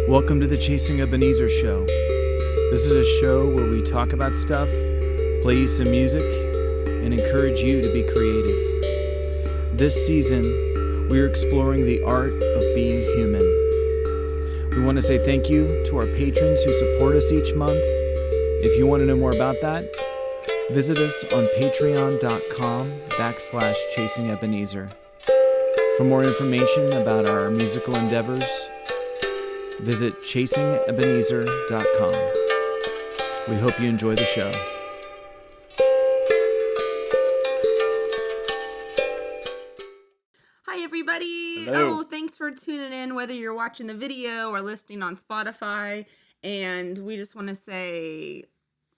Welcome to the Chasing Ebenezer show. This is a show where we talk about stuff, play you some music, and encourage you to be creative. This season, we are exploring the art of being human. We want to say thank you to our patrons who support us each month. If you want to know more about that, visit us on patreon.com/Chasing Ebenezer. For more information about our musical endeavors, visit chasingebenezer.com. We hope you enjoy the show. Hi, everybody. Hello. Oh, thanks for tuning in, whether you're watching the video or listening on Spotify. And we just want to say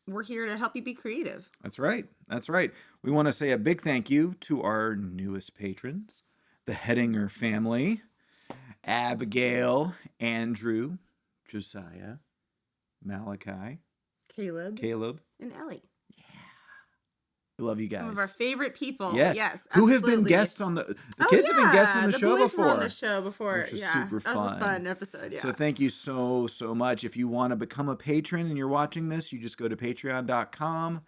we're here to help you be creative. That's right. That's right. We want to say a big thank you to our newest patrons, the Hedinger family, Abigail, Andrew, Josiah, Malachi, Caleb, and Ellie. We love you guys. Some of our favorite people. Yes. Absolutely. Who have been guests on the kids have been guests on the show boys before. Were on the show before. Which was yeah. super fun. That was a fun episode. Yeah. So thank you so much. If you want to become a patron and you're watching this, you just go to patreon.com.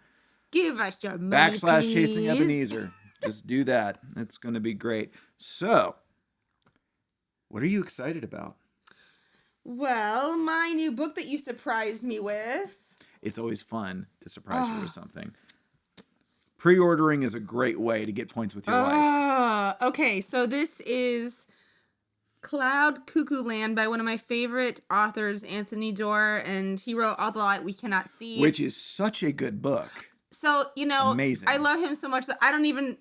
Give us your money, /Chasing please. Ebenezer. Just do that. It's going to be great. So, what are you excited about? Well, my new book that you surprised me with. It's always fun to surprise you with something. Pre-ordering is a great way to get points with your wife. Okay, so this is Cloud Cuckoo Land by one of my favorite authors, Anthony Doerr, and he wrote All the Light We Cannot See. Which is such a good book. So, Amazing. I love him so much that I don't even,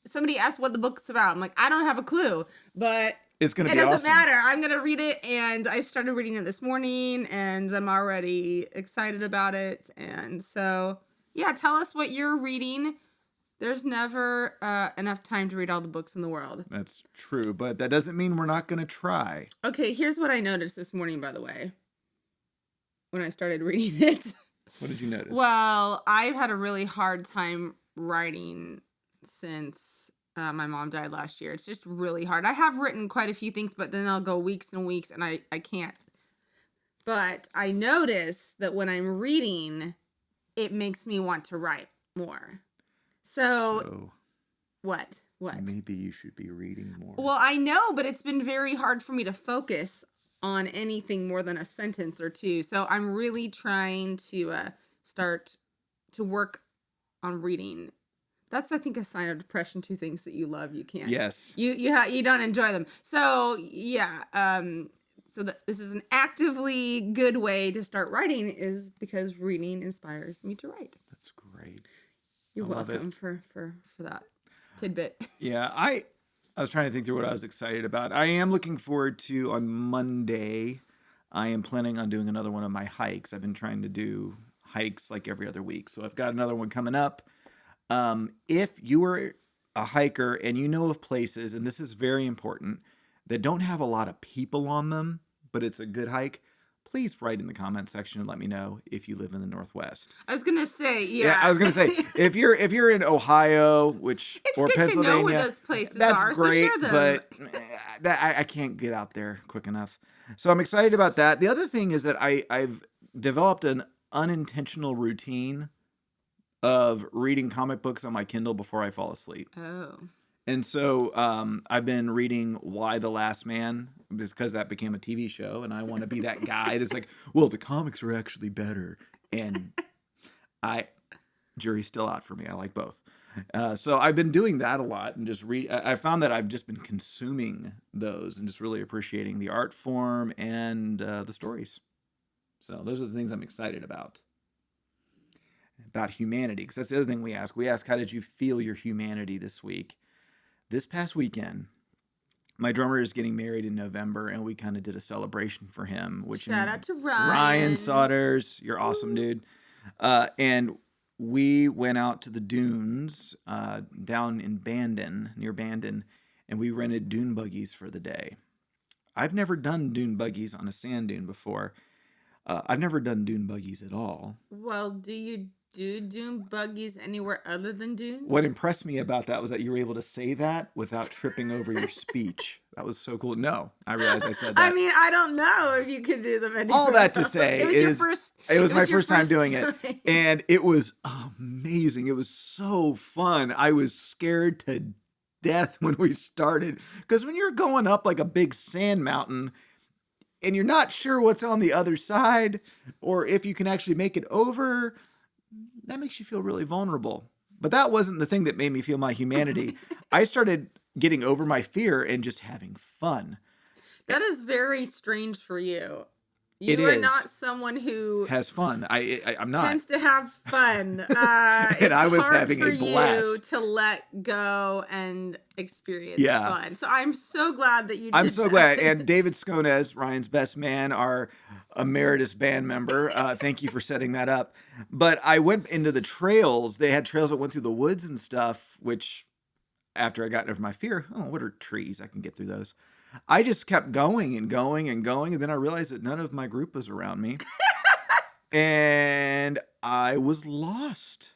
somebody asked what the book's about. I'm like, I don't have a clue, but it's going to be awesome. It doesn't matter. I'm going to read it, and I started reading it this morning, and I'm already excited about it. And so, yeah, tell us what you're reading. There's never enough time to read all the books in the world. That's true, but that doesn't mean we're not going to try. Okay, here's what I noticed this morning, by the way, when I started reading it. What did you notice? Well, I've had a really hard time writing since my mom died last year. It's just really hard. I have written quite a few things, but then I'll go weeks and weeks, and I can't. But I notice that when I'm reading, it makes me want to write more. So what? Maybe you should be reading more. Well, I know, but it's been very hard for me to focus on anything more than a sentence or two. So I'm really trying to start to work on reading. That's, I think, a sign of depression. Two things that you love, you can't. Yes. You don't enjoy them. So yeah. This is an actively good way to start writing, is because reading inspires me to write. That's great. You're welcome for that tidbit. Yeah, I was trying to think through what I was excited about. I am looking forward to, on Monday, I am planning on doing another one of my hikes. I've been trying to do hikes like every other week. So I've got another one coming up. If you are a hiker and you know of places, and this is very important, that don't have a lot of people on them, but it's a good hike, please write in the comment section and let me know if you live in the Northwest. I was gonna say, yeah. I was gonna say, if you're in Ohio, or good Pennsylvania, to know where those places that's are. great, So share them. but I can't get out there quick enough. So I'm excited about that. The other thing is that I've developed an unintentional routine of reading comic books on my Kindle before I fall asleep. Oh. And so I've been reading Y: The Last Man, just because that became a TV show, and I want to be that guy that's like, well, the comics are actually better. And jury's still out for me. I like both. So I've been doing that a lot, and just I found that I've just been consuming those and just really appreciating the art form and the stories. So those are the things I'm excited about humanity, because that's the other thing we ask. We ask, how did you feel your humanity this week? This past weekend, my drummer is getting married in November, and we kind of did a celebration for him. Shout out to Ryan. Ryan Sodders. You're awesome, dude. And we went out to the dunes down in Bandon, near Bandon, and we rented dune buggies for the day. I've never done dune buggies on a sand dune before. I've never done dune buggies at all. Well, do you Do dune buggies anywhere other than dunes? What impressed me about that was that you were able to say that without tripping over your speech. That was so cool. No, I realized I said that. I mean, I don't know if you could do them anywhere. All that to say it was your first. It was my first time doing time. it, and it was amazing. It was so fun. I was scared to death when we started, because when you're going up like a big sand mountain and you're not sure what's on the other side or if you can actually make it over, that makes you feel really vulnerable. But that wasn't the thing that made me feel my humanity. I started getting over my fear and just having fun. That is very strange for you. It You are is. not someone who Has fun. I'm not. tends to have fun. And I was having a hard for you blast. to let go and experience Yeah. fun. So I'm so glad that you did I'm so that. glad. And David Skones, Ryan's best man, our emeritus band member, thank you for setting that up. But I went into the trails. They had trails that went through the woods and stuff, which after I got over my fear, what are trees? I can get through those. I just kept going and going and going. And then I realized that none of my group was around me. And I was lost.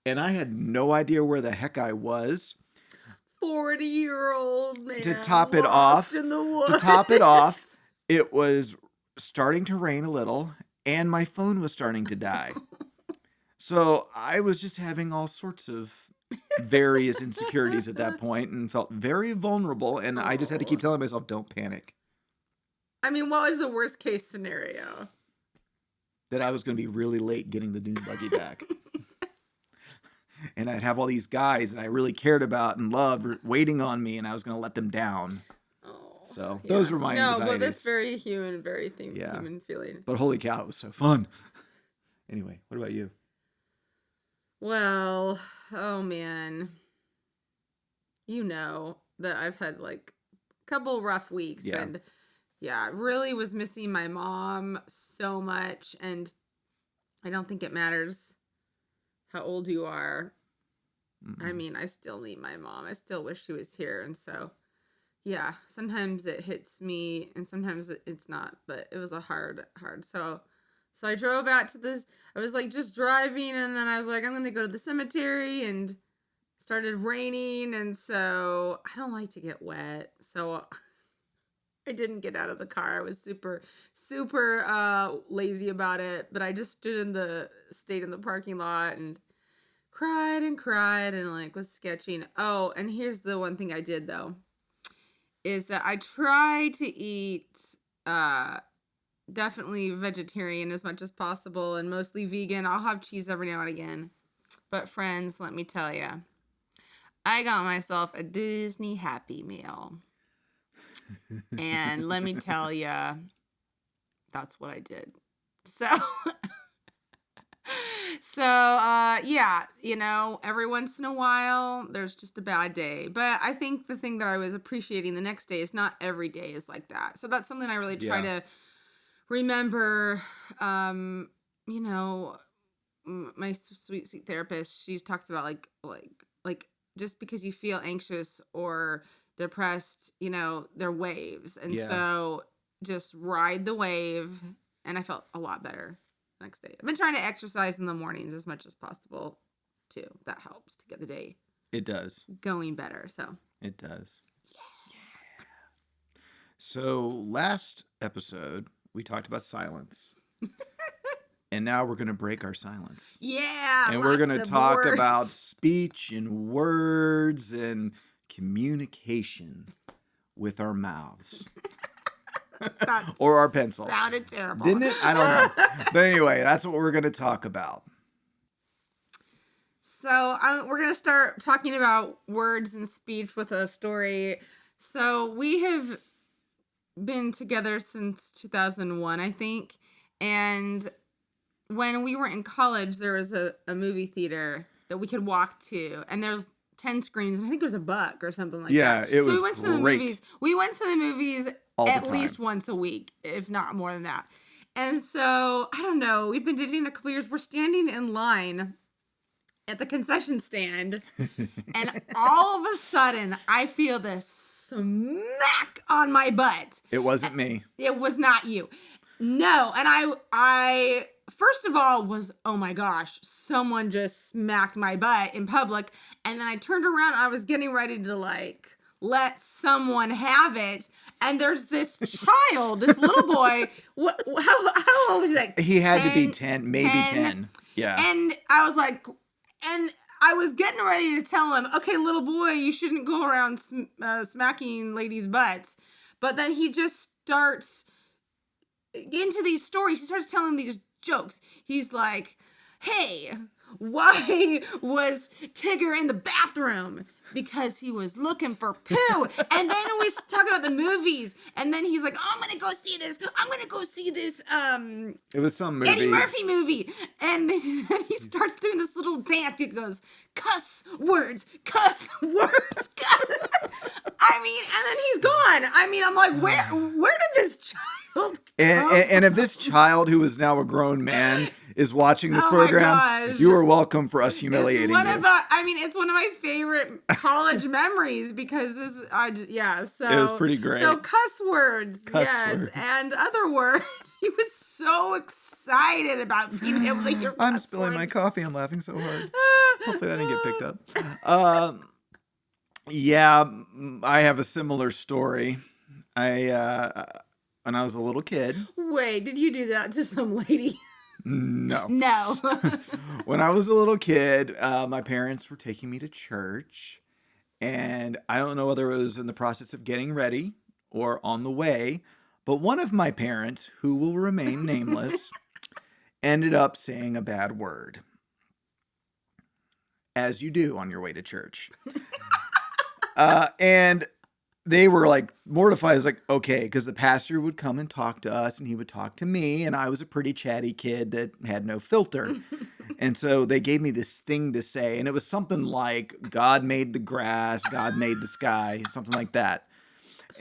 And I had no idea where the heck I was. 40-year-old man To top it lost off, in the woods. It was starting to rain a little, and my phone was starting to die. So I was just having all sorts of various insecurities at that point and felt very vulnerable. And I just had to keep telling myself, don't panic. I mean, what was the worst case scenario? That I was going to be really late getting the dune buggy back. And I'd have all these guys that I really cared about and loved waiting on me, and I was going to let them down. Oh, So those were my anxieties. No, but that's very human, very Yeah. human feeling. But holy cow, it was so fun. Anyway, what about you? Well, oh man. You know that I've had like a couple rough weeks. Yeah. And yeah, really was missing my mom so much. And I don't think it matters how old you are. I mean, I still need my mom. I still wish she was here. And so, yeah, sometimes it hits me and sometimes it's not. But it was a hard. So I drove out to this. I was like just driving, and then I was like, I'm going to go to the cemetery, and started raining. And so I don't like to get wet. So I didn't get out of the car. I was super, super lazy about it. But I just stayed in the parking lot and cried and like was sketching. Oh, and here's the one thing I did though, is that I try to eat definitely vegetarian as much as possible and mostly vegan. I'll have cheese every now and again. But friends, let me tell you, I got myself a Disney Happy Meal. And let me tell you, that's what I did. So, yeah, every once in a while, there's just a bad day. But I think the thing that I was appreciating the next day is not every day is like that. So that's something I really try to remember. My sweet, sweet therapist, she talks about like just because you feel anxious or depressed, they're waves. And so just ride the wave. And I felt a lot better next day. I've been trying to exercise in the mornings as much as possible too. That helps to get the day. It does. Going better. So it does. Yeah. So last episode we talked about silence. And now we're going to break our silence. Yeah. And we're going to talk about speech and words and communication with our mouths. Or our pencil. Sounded terrible. Didn't it? I don't know. But anyway, that's what we're going to talk about. So we're going to start talking about words and speech with a story. So we have been together since 2001, I think. And when we were in college, there was a movie theater that we could walk to. And there's 10 screens. And I think it was $1 or something like that. Yeah, it was we went to the movies. We went to the movies at least once a week, if not more than that. And so, I don't know, we've been dating a couple years. We're standing in line at the concession stand, and all of a sudden, I feel this smack on my butt. It wasn't me. It was not you. No, and I first of all was, oh my gosh, someone just smacked my butt in public. And then I turned around and I was getting ready to like let someone have it. And there's this child, this little boy. How old was he? Like He had to be 10, maybe 10. Yeah. And I was like, and I was getting ready to tell him, okay, little boy, you shouldn't go around smacking ladies' butts. But then he just starts into these stories. He starts telling these jokes. He's like, hey, why was Tigger in the bathroom? Because he was looking for poo. And then we talk about the movies. And then he's like, oh, I'm going to go see this. I'm going to go see this. It was some movie. Eddie Murphy movie. And then he starts doing this little dance. He goes, cuss words. I mean, and then he's gone. I mean, I'm like, where did this child and if this child, who is now a grown man, is watching this Oh my program, gosh. you are welcome for us humiliating you. It's one of my favorite college memories because so It was pretty great. So cuss words, Cuss yes, words. and other words. He was so excited about being able to hear. I'm cuss spilling my words. coffee. I'm laughing so hard. Hopefully that didn't get picked up. Yeah, I have a similar story. When I was a little kid. Wait, did you do that to some lady? No. No. When I was a little kid, my parents were taking me to church. And I don't know whether it was in the process of getting ready or on the way, but one of my parents, who will remain nameless, ended up saying a bad word. As you do on your way to church. And they were like mortified. It's like, okay, because the pastor would come and talk to us and he would talk to me. And I was a pretty chatty kid that had no filter. And so they gave me this thing to say. And it was something like, God made the grass, God made the sky, something like that.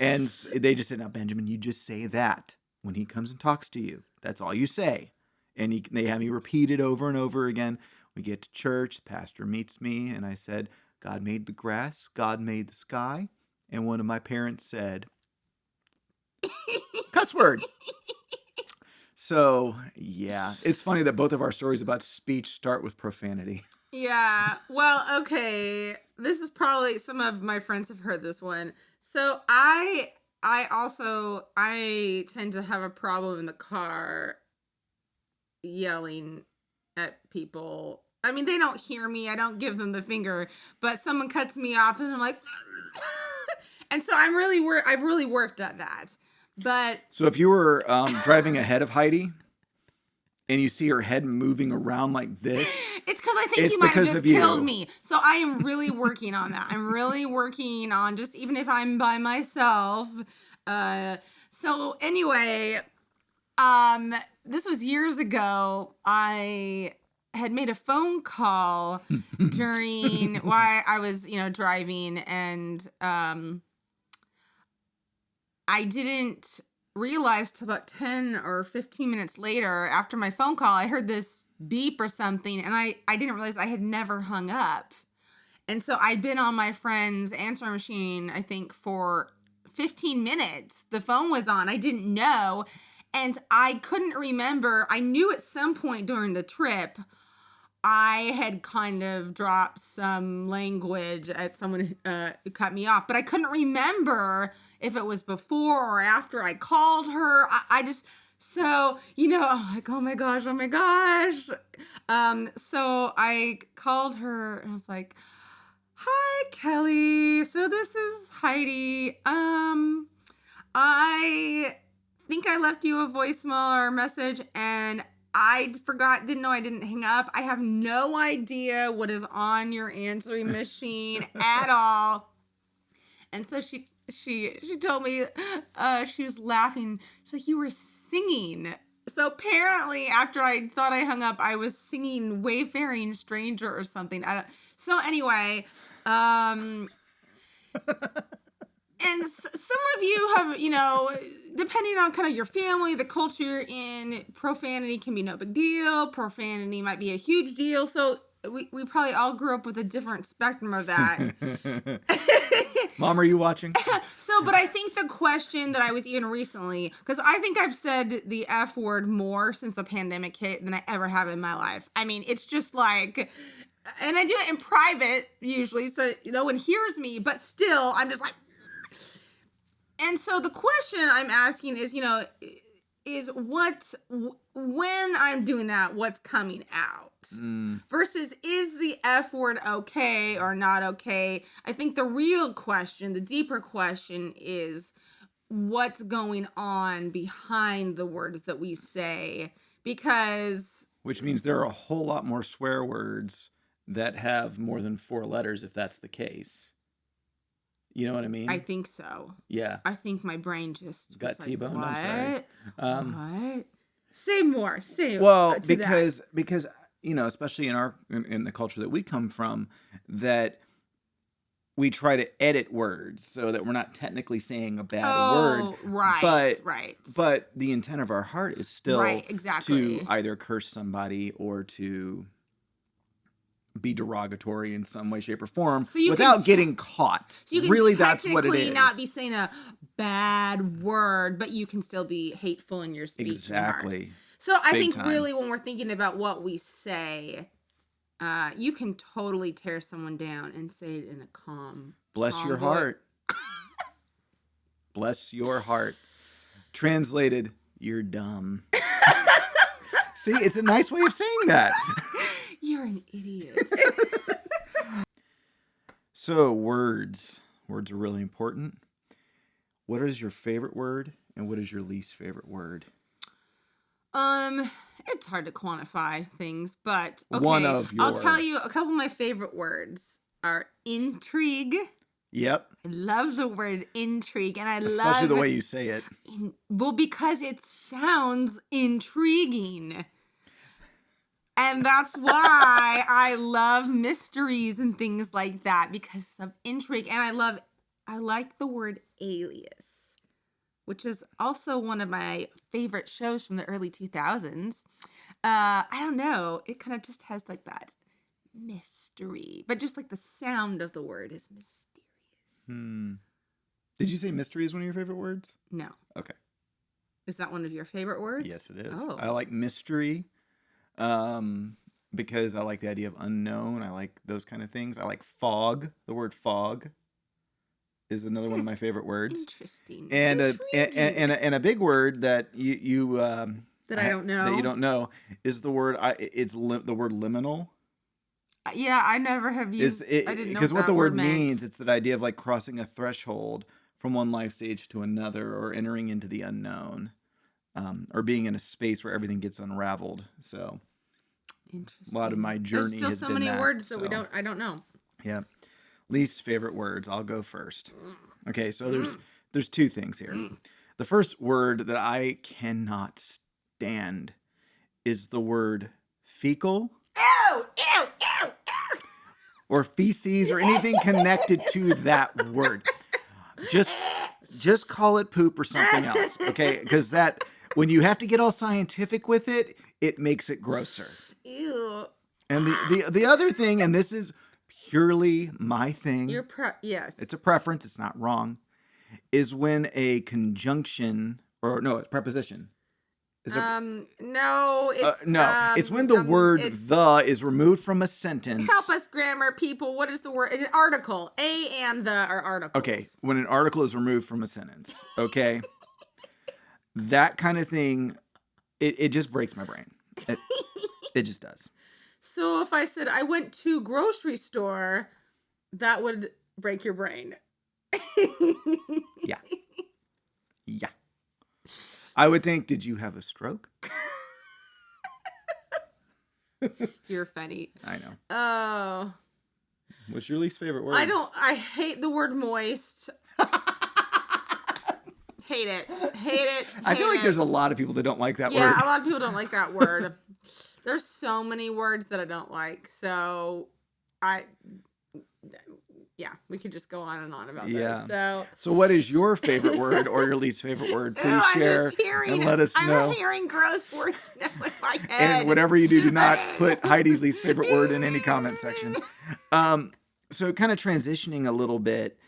And they just said, now, Benjamin, you just say that when he comes and talks to you. That's all you say. And they had me repeat it over and over again. We get to church, the pastor meets me, and I said, God made the grass, God made the sky. And one of my parents said, cuss word. So, yeah, it's funny that both of our stories about speech start with profanity. Yeah. Well, okay. This is probably, some of my friends have heard this one. So I tend to have a problem in the car yelling at people. I mean, they don't hear me. I don't give them the finger, but someone cuts me off and I'm like, and so I've really worked at that. But so if you were driving ahead of Heidi and you see her head moving around like this, it's because I think you might have because just of you. killed me. So I am really working on that. I'm really working on, just even if I'm by myself. So anyway, this was years ago. I had made a phone call during while I was, driving, and I didn't realize till about 10 or 15 minutes later, after my phone call, I heard this beep or something, and I didn't realize I had never hung up. And so I'd been on my friend's answering machine, I think, for 15 minutes. The phone was on. I didn't know. And I couldn't remember. I knew at some point during the trip, I had kind of dropped some language at someone who cut me off. But I couldn't remember if it was before or after I called her. I just... So, I'm like, oh my gosh. So I called her and I was like, hi, Kelly. So this is Heidi. I think I left you a voicemail or a message and I didn't know I didn't hang up. I have no idea what is on your answering machine at all. And so she told me, she was laughing. She's like, you were singing. So apparently after I thought I hung up, I was singing Wayfaring Stranger or something. So anyway, and some of you have, depending on kind of your family, the culture you're in, profanity can be no big deal. Profanity might be a huge deal. So we probably all grew up with a different spectrum of that. Mom, are you watching? So, but I think the question that I was even recently, because I think I've said the F word more since the pandemic hit than I ever have in my life. I mean, it's just like, and I do it in private usually, so no one hears me, but still, I'm just like, and so the question I'm asking is, is when I'm doing that, what's coming out? Versus, is the F word okay or not okay? I think the real question, the deeper question is what's going on behind the words that we say, because... Which means there are a whole lot more swear words that have more than 4 letters if that's the case. You know what I mean? I think so. Yeah. I think my brain just got T-boned. What? I'm sorry. What? Say more. Say well, to because that. Especially in the culture that we come from, that we try to edit words so that we're not technically saying a bad word. Right. But the intent of our heart is still exactly. to either curse somebody or to be derogatory in some way, shape, or form without getting caught. So you can really, that's what it is. Not be saying a bad word, but you can still be hateful in your speech. Exactly. So I think really when we're thinking about what we say, you can totally tear someone down and say it in a calm. Bless your heart. Bless your heart. Translated, you're dumb. See, it's a nice way of saying that. You're an idiot. So, words. Words are really important. What is your favorite word and what is your least favorite word? It's hard to quantify things, but okay. One of your... I'll tell you a couple of my favorite words are intrigue. Yep. I love the word intrigue, and especially the way you say it. Well, because it sounds intriguing. And that's why I love mysteries and things like that, because of intrigue. And I like the word alias, which is also one of my favorite shows from the early 2000s. I don't know. It kind of just has like that mystery, but just like the sound of the word is mysterious. Did you say mystery is one of your favorite words? No. Okay. Is that one of your favorite words? Yes, it is. Oh. I like mystery. Because I like the idea of unknown. I like those kind of things. I like fog. The word fog is another one of my favorite words. Interesting. And a big word that you that I don't know, that you don't know, is the word. The word liminal. Yeah, I never have used. I didn't know because what the word means. meant. It's that idea of like crossing a threshold from one life stage to another, or entering into the unknown. Or being in a space where everything gets unraveled. So, interesting. A lot of my journey has been that. There's still so many words that I don't know. Yeah. Least favorite words. I'll go first. Okay, so there's 2 things here. The first word that I cannot stand is the word fecal. Ew, ew, ew, ew. Or feces or anything connected to that word. Just call it poop or something else, okay? Because that, when you have to get all scientific with it, it makes it grosser. Ew. And the other thing, and this is purely my thing. Yes. It's a preference. It's not wrong. Is when a conjunction a preposition. No, it's it's when the word the is removed from a sentence. Help us, grammar people. What is the word? An article. A and the are articles. Okay, when an article is removed from a sentence. Okay, that kind of thing, it just breaks my brain. It just does. So if I said I went to grocery store, that would break your brain. Yeah. I would think, did you have a stroke? You're funny. I know. Oh. What's your least favorite word? I hate the word moist. Hate it. I feel like there's a lot of people that don't like that word. Yeah, a lot of people don't like that word. There's so many words that I don't like. So yeah, we could just go on and on about Yeah. those. So, So what is your favorite word or your least favorite word? Please share and let us know. I'm hearing gross words now in my head. And whatever you do not put Heidi's least favorite word in any comment section. So kind of transitioning a little bit,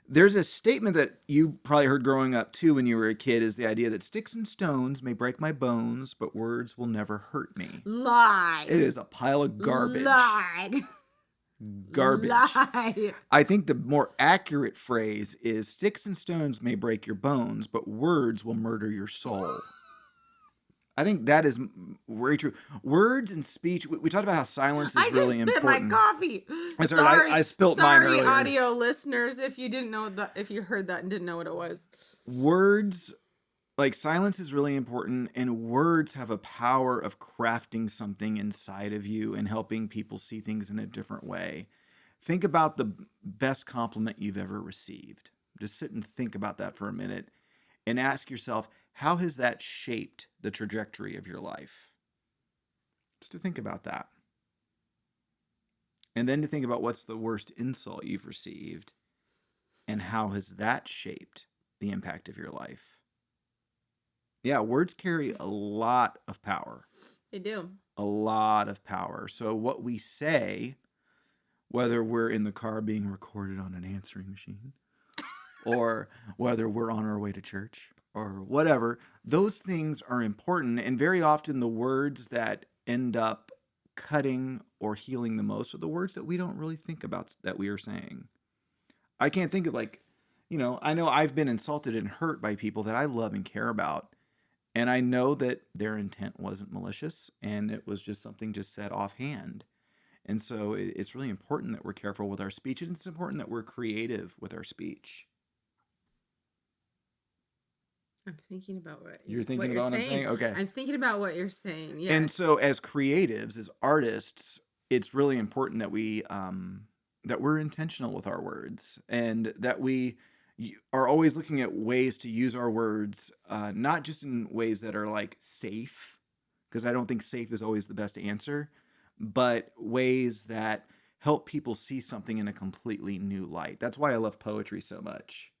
there's a statement that you probably heard growing up too when you were a kid, is the idea that sticks and stones may break my bones, but words will never hurt me. Lie. It is a pile of garbage. Lied. Garbage. Lie. I think the more accurate phrase is sticks and stones may break your bones, but words will murder your soul. I think that is very true. Words and speech. We talked about how silence is really important. I just spit my coffee. That's all right. I spilled mine earlier. Sorry, audio listeners, if you didn't know that, if you heard that and didn't know what it was. Words, like silence, is really important, and words have a power of crafting something inside of you and helping people see things in a different way. Think about the best compliment you've ever received. Just sit and think about that for a minute and ask yourself, how has that shaped the trajectory of your life? Just to think about that. And then to think about what's the worst insult you've received and how has that shaped the impact of your life. Yeah, words carry a lot of power. They do. A lot of power. So what we say, whether we're in the car being recorded on an answering machine, or whether we're on our way to church, or whatever, those things are important. And very often the words that end up cutting or healing the most are the words that we don't really think about that we are saying. I can't think of I know I've been insulted and hurt by people that I love and care about. And I know that their intent wasn't malicious and it was just something just said offhand. And so it's really important that we're careful with our speech, and it's important that we're creative with our speech. I'm thinking about what you're thinking about what I'm saying. Okay. I'm thinking about what you're saying. Yeah. And so as creatives, as artists, it's really important that we're intentional with our words, and that we are always looking at ways to use our words, not just in ways that are like safe, because I don't think safe is always the best answer, but ways that help people see something in a completely new light. That's why I love poetry so much.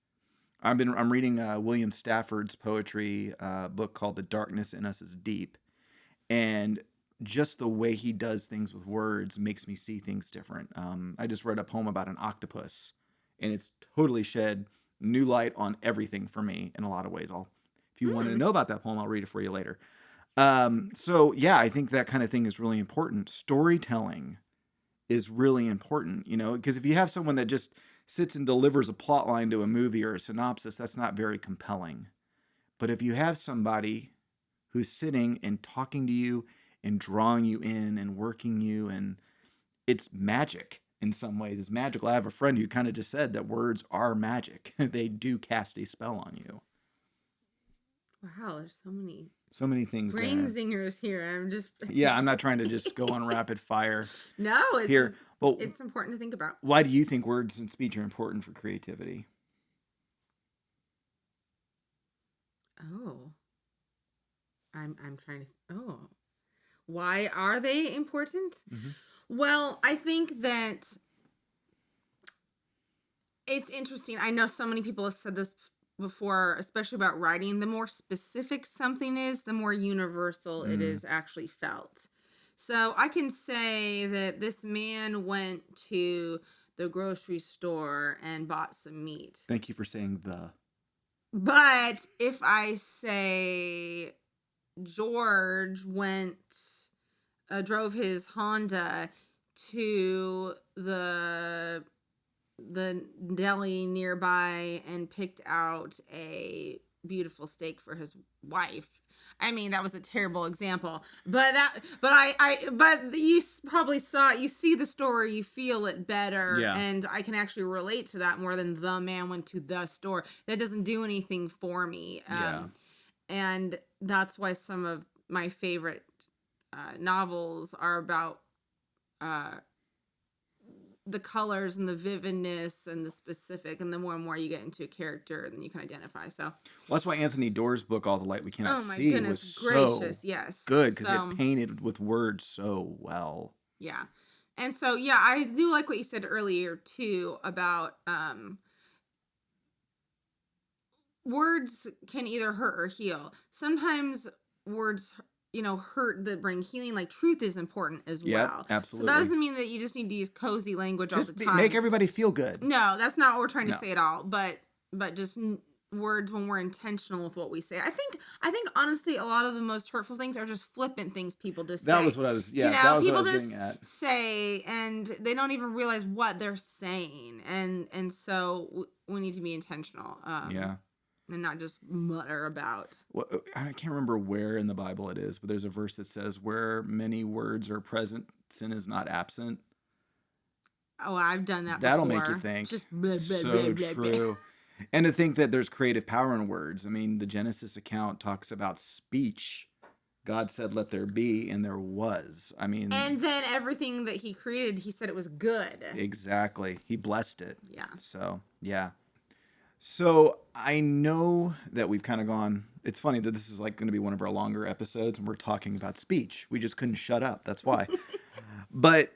I'm reading William Stafford's poetry book called The Darkness in Us is Deep. And just the way he does things with words makes me see things different. I just read a poem about an octopus, and it's totally shed new light on everything for me in a lot of ways. If you want to know about that poem, I'll read it for you later. So yeah, I think that kind of thing is really important. Storytelling is really important, because if you have someone that just sits and delivers a plot line to a movie or a synopsis, that's not very compelling. But if you have somebody who's sitting and talking to you and drawing you in and working you, and it's magic in some ways. It's magical. I have a friend who kind of just said that words are magic. They do cast a spell on you. Wow, there's so many things brain there. Zingers here. I'm not trying to just go on rapid fire. No, it's important to think about. Why do you think words and speech are important for creativity? Oh, I'm trying to. Why are they important? Mm-hmm. Well, I think that it's interesting. I know so many people have said this before, especially about writing. The more specific something is, the more universal it is actually felt. So I can say that this man went to the grocery store and bought some meat. Thank you for saying the. But if I say George drove his Honda to the deli nearby and picked out a beautiful steak for his wife. I mean, that was a terrible example, but you probably saw it. You see the story, you feel it better, yeah. And I can actually relate to that more than the man went to the store. That doesn't do anything for me. And that's why some of my favorite novels are about the colors and the vividness and the specific, and the more and more you get into a character, then you can identify. So well, that's why Anthony Doerr's book All the Light We Cannot See was gracious, so yes, good, because it painted with words so well. Yeah, And so, yeah, I do like what you said earlier too about words can either hurt or heal. Sometimes words, hurt that bring healing. Like truth is important as Yep, well. So that absolutely. doesn't mean that you just need to use cozy language all the Make time. everybody feel good. No, that's not what we're trying to No. say at all. But just words when we're intentional with what we say. I think honestly, a lot of the most hurtful things are just flippant things people just say. That was what I was. Yeah, that was what I People was just getting at. say, and they don't even realize what they're saying, and so we need to be intentional. Yeah. And not just mutter about. Well, I can't remember where in the Bible it is, but there's a verse that says, "Where many words are present, sin is not absent." Oh, I've done that That'll before. make you think. Just blah, blah, So blah, blah, true. And to think that there's creative power in words. I mean, the Genesis account talks about speech. God said, "Let there be," and there was. I mean, and then everything that he created, he said it was good. exactly. He blessed it. Yeah. So, yeah. So I know that we've kind of gone. It's funny that this is like going to be one of our longer episodes, and we're talking about speech. We just couldn't shut up. That's why. But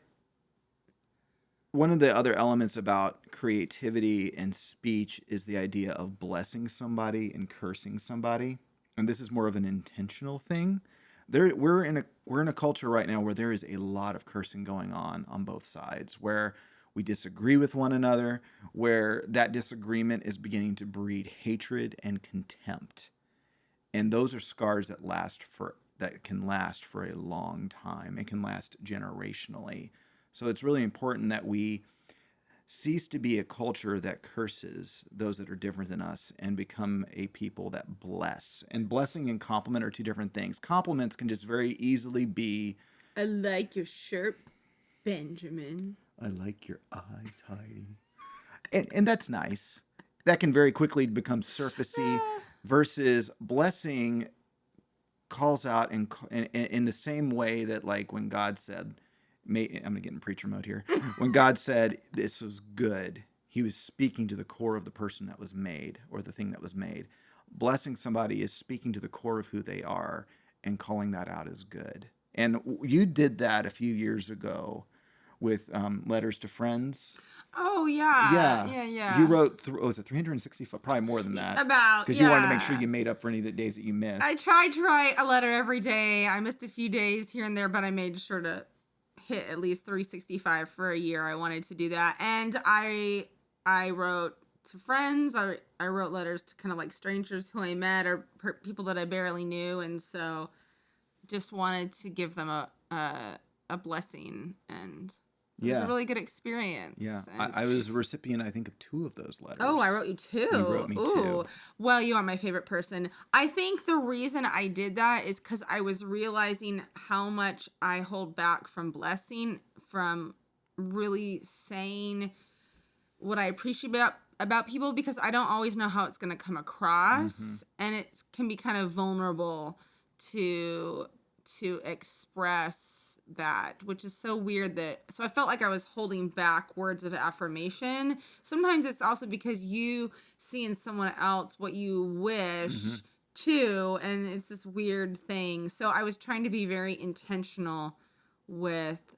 one of the other elements about creativity and speech is the idea of blessing somebody and cursing somebody, and this is more of an intentional thing. We're in a culture right now where there is a lot of cursing going on both sides, where we disagree with one another, where that disagreement is beginning to breed hatred and contempt. And those are scars that can last for a long time. It can last generationally. So it's really important that we cease to be a culture that curses those that are different than us and become a people that bless. And blessing and compliment are two different things. Compliments can just very easily be, I like your shirt, Benjamin. "I like your eyes, Heidi." And that's nice. That can very quickly become surfacey versus blessing calls out in the same way that, like, when God said, I'm going to get in preacher mode here. When God said this was good, he was speaking to the core of the person that was made or the thing that was made. Blessing somebody is speaking to the core of who they are and calling that out as good. And you did that a few years ago with letters to friends. Oh, yeah. Yeah. You wrote, was it 365? Probably more than that. Because you wanted to make sure you made up for any of the days that you missed. I tried to write a letter every day. I missed a few days here and there, but I made sure to hit at least 365 for a year. I wanted to do that. And I wrote to friends. I wrote letters to kind of like strangers who I met or people that I barely knew. And so just wanted to give them a blessing, and it was a really good experience. Yeah. And I was a recipient, I think, of 2 of those letters. oh, I wrote you 2. You wrote me 2. Well, you are my favorite person. I think the reason I did that is because I was realizing how much I hold back from blessing, from really saying what I appreciate about people, because I don't always know how it's going to come across, and it can be kind of vulnerable to express that, which is so weird. So I felt like I was holding back words of affirmation. Sometimes it's also because you see in someone else what you wish too, and it's this weird thing. So I was trying to be very intentional with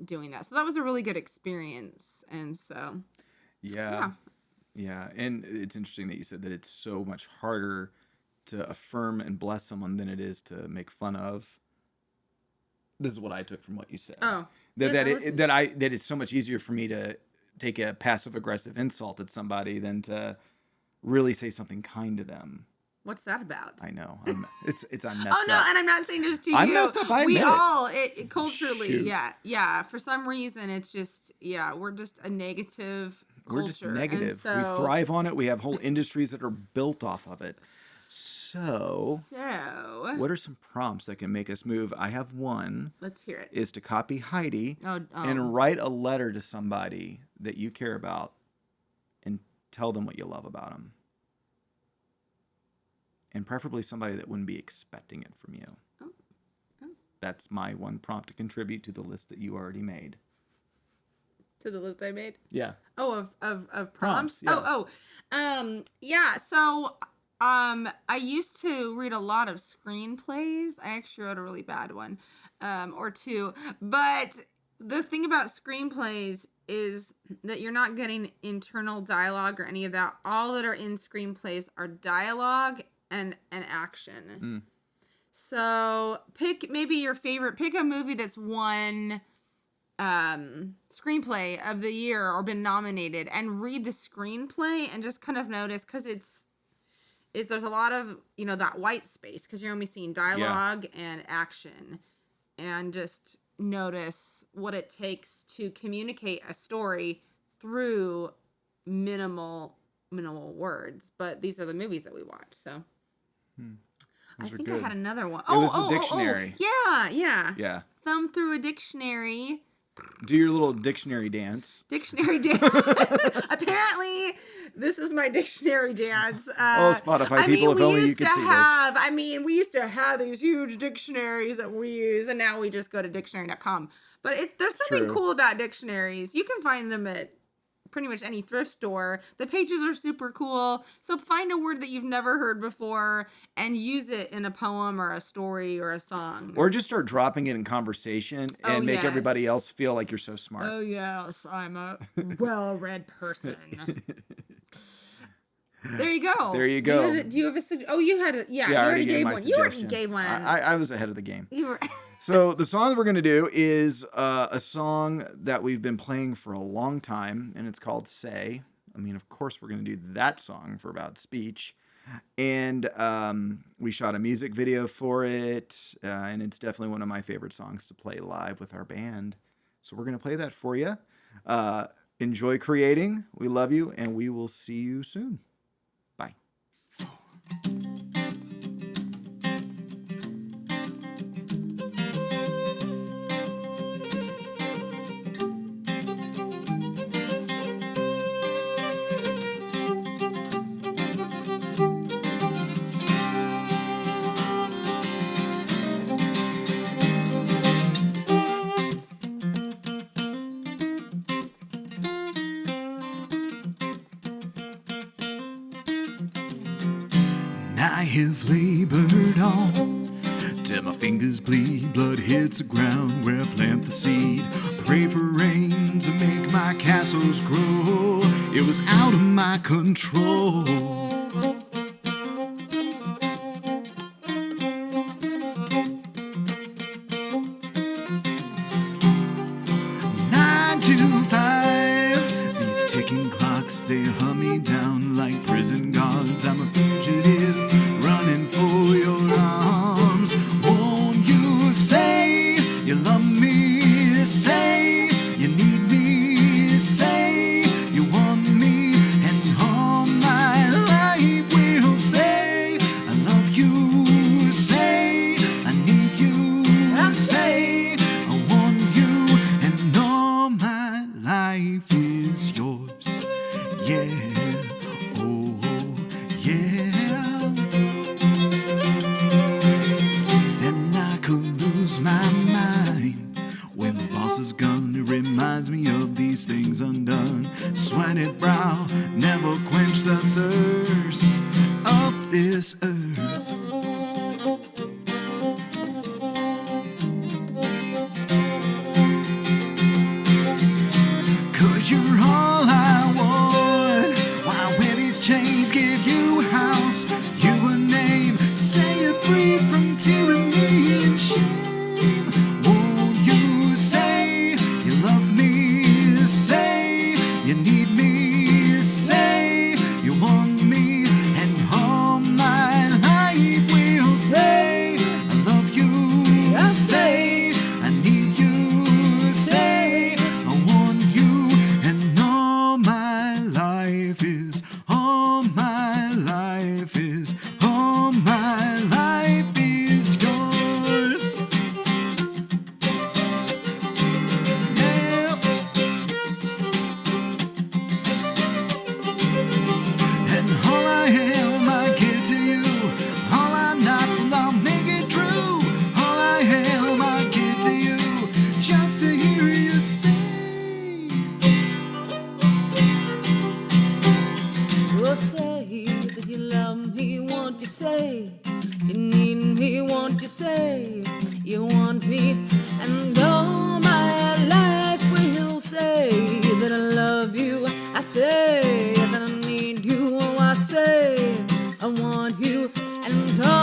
doing that. So that was a really good experience. And so Yeah. And it's interesting that you said that it's so much harder to affirm and bless someone than it is to make fun of. This is what I took from what you said. Oh, that it's so much easier for me to take a passive aggressive insult at somebody than to really say something kind to them. What's that about? I know. I'm messed up. Oh no, and I'm not saying just to you. I'm messed up. I admit we all it culturally, Shoot. yeah. For some reason, it's just we're just a negative culture. We're just negative. So, we thrive on it. We have whole industries that are built off of it. So, what are some prompts that can make us move? I have one. Let's hear it. Is to copy Heidi Oh. and write a letter to somebody that you care about and tell them what you love about them. And preferably somebody that wouldn't be expecting it from you. Oh. That's my one prompt to contribute to the list that you already made. To the list I made? Yeah. Oh, of prompts? Yeah. Yeah, so I used to read a lot of screenplays. I actually wrote a really bad one, or 2. But the thing about screenplays is that you're not getting internal dialogue or any of that. All that are in screenplays are dialogue and action. So pick maybe your favorite. Pick a movie that's won screenplay of the year or been nominated, and read the screenplay and just kind of notice, because it's there's a lot of, you know, that white space because you're only seeing dialogue and action, and just notice what it takes to communicate a story through minimal words. But these are the movies that we watch, so I think I had another one. It was the dictionary. Yeah. Thumb through a dictionary. Do your little dictionary dance. Dictionary dance. Apparently, this is my dictionary dance. Spotify people, if only you could see this. I mean, we used to have these huge dictionaries that we use, and now we just go to dictionary.com. But there's something cool about dictionaries. You can find them at pretty much any thrift store. The pages are super cool. So find a word that you've never heard before and use it in a poem or a story or a song. Or just start dropping it in conversation and make everybody else feel like you're so smart. Oh, yes, I'm a well-read person. There you go. There you go. Do you have a suggestion? Oh, you had a... Yeah, you already gave one. You already gave one. I was ahead of the game. You were... So the song we're going to do is a song that we've been playing for a long time, and it's called Say. I mean, of course, we're going to do that song for About Speech. And we shot a music video for it, and it's definitely one of my favorite songs to play live with our band. So we're going to play that for you. Enjoy creating. We love you, and we will see you soon. Bye. I have labored on till my fingers bleed, blood hits the ground where I plant the seed. Pray for rain to make my castles grow. It was out of my control. 9 to 5, these ticking clocks, they hunt me down like prison guards. I'm a fugitive running for your arms. Won't you say you love me? Say you need me. Say you want me, and all my life will say I love you. Say I need you. Say I want you, and all my life is yours. Yeah. Oh, yeah. And I could lose my mind when the boss is gone. It reminds me of these things undone. Sweated brow never quench the thirst of this earth. Cause you're all I want. Why wear these chains? Give you a house, you a name. Say you're free from tyranny and shame. Won't you say you love me? Say you need me. Say you want me, and all my life will say I love you. Say I need you. Say I want you, and all my life is, all my life is, all my life is yours. Yeah. And all I am, I give to you. All I'm not, I'll make it true. All I am, I give to you, just to hear you say. Oh, say that you love me, won't you say you need me, won't you say you want me, and all my life say that I need you. Oh, I say I want you, and all